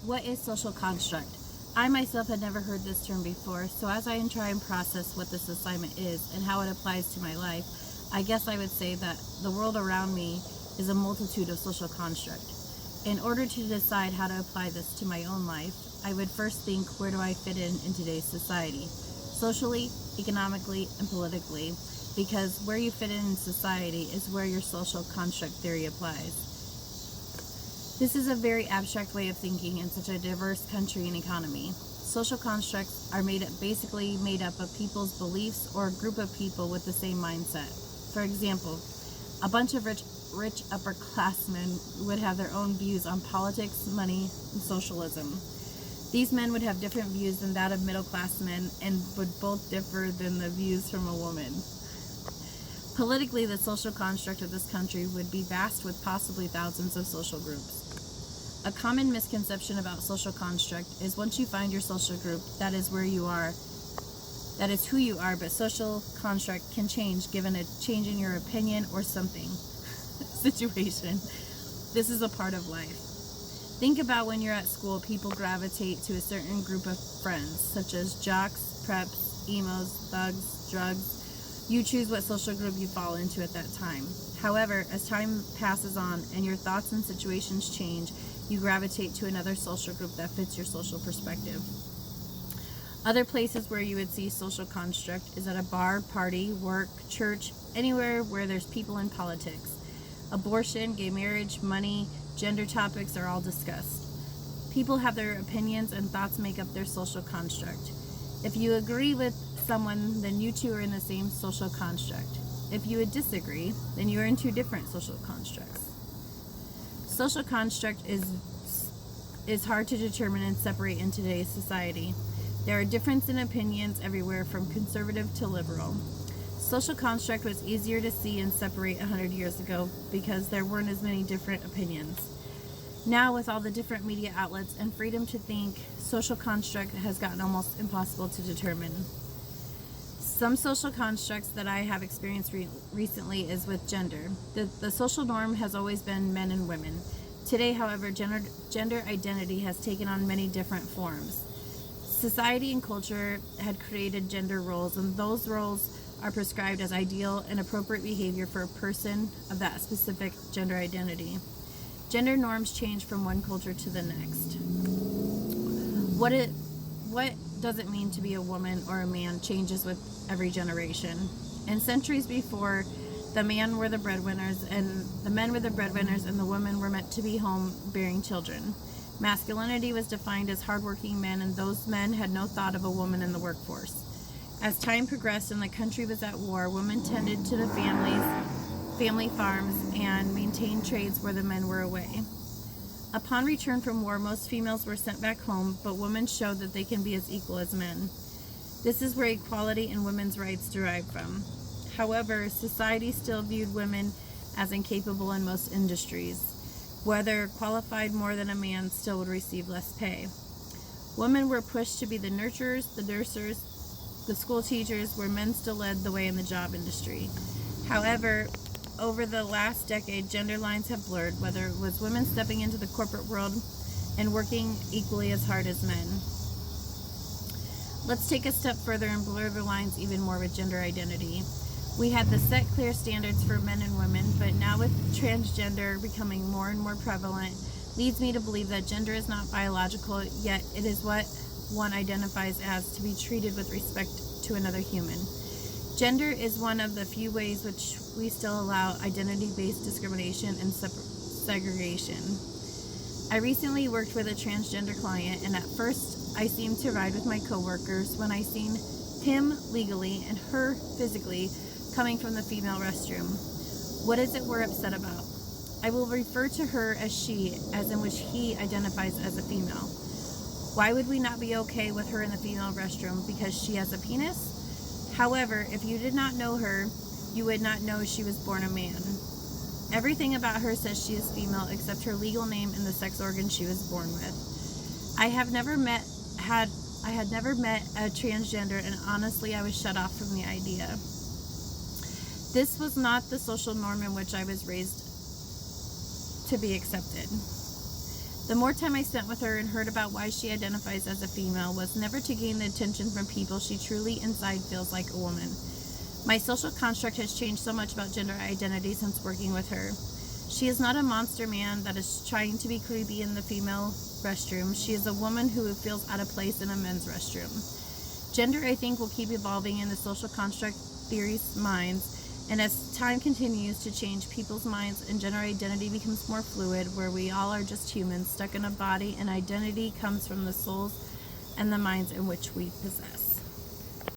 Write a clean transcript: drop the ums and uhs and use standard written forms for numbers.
What is social construct? I myself had never heard this term before, so as I try and process what this assignment is and how it applies to my life, I guess I would say that the world around me is a multitude of social construct. In order to decide how to apply this to my own life, I would first think, where do I fit in today's society? Socially, economically, and politically, because where you fit in society is where your social construct theory applies. This is a very abstract way of thinking in such a diverse country and economy. Social constructs are basically made up of people's beliefs or a group of people with the same mindset. For example, a bunch of rich upperclassmen would have their own views on politics, money, and socialism. These men would have different views than that of middle-class men and would both differ than the views from a woman. Politically, the social construct of this country would be vast with possibly thousands of social groups. A common misconception about social construct is once you find your social group, that is where you are, that is who you are, but social construct can change given a change in your opinion or something, situation. This is a part of life. Think about when you're at school, people gravitate to a certain group of friends, such as jocks, preps, emos, thugs, drugs. You choose what social group you fall into at that time. However, as time passes on and your thoughts and situations change, you gravitate to another social group that fits your social perspective. Other places where you would see social construct is at a bar, party, work, church, anywhere where there's people in politics. Abortion, gay marriage, money, gender topics are all discussed. People have their opinions and thoughts make up their social construct. If you agree with someone, then you two are in the same social construct. If you would disagree, then you are in two different social constructs. Social construct is hard to determine and separate in today's society. There are differences in opinions everywhere from conservative to liberal. Social construct was easier to see and separate 100 years ago because there weren't as many different opinions. Now, with all the different media outlets and freedom to think, social construct has gotten almost impossible to determine. Some social constructs that I have experienced recently is with gender. The social norm has always been men and women. Today, however, gender identity has taken on many different forms. Society and culture had created gender roles, and those roles are prescribed as ideal and appropriate behavior for a person of that specific gender identity. Gender norms change from one culture to the next. What does it mean to be a woman or a man changes with every generation. And centuries before, the men were the breadwinners and the women were meant to be home bearing children. Masculinity was defined as hardworking men, and those men had no thought of a woman in the workforce. As time progressed and the country was at war, women tended to the family farms and maintained trades where the men were away. Upon return from war, most females were sent back home, but women showed that they can be as equal as men. This is where equality and women's rights derive from. However, society still viewed women as incapable in most industries. Whether qualified more than a man, still would receive less pay. Women were pushed to be the nurturers, the nurses, the school teachers, where men still led the way in the job industry. However, over the last decade, gender lines have blurred, whether it was women stepping into the corporate world and working equally as hard as men. Let's take a step further and blur the lines even more with gender identity. We had the set clear standards for men and women, but now with transgender becoming more and more prevalent, leads me to believe that gender is not biological, yet it is what one identifies as, to be treated with respect to another human. Gender is one of the few ways which we still allow identity-based discrimination and segregation. I recently worked with a transgender client, and at first I seemed to ride with my coworkers when I seen him legally and her physically coming from the female restroom. What is it we're upset about? I will refer to her as she, as in which he identifies as a female. Why would we not be okay with her in the female restroom? Because she has a penis? However, if you did not know her, you would not know she was born a man. Everything about her says she is female except her legal name and the sex organ she was born with. I had never met a transgender, and honestly I was shut off from the idea. This was not the social norm in which I was raised to be accepted. The more time I spent with her and heard about why she identifies as a female was never to gain the attention from people she truly inside feels like a woman. My social construct has changed so much about gender identity since working with her. She is not a monster man that is trying to be creepy in the female restroom. She is a woman who feels out of place in a men's restroom. Gender, I think, will keep evolving in the social construct theory's minds, and as time continues to change people's minds and gender identity becomes more fluid, where we all are just humans stuck in a body, and identity comes from the souls and the minds in which we possess.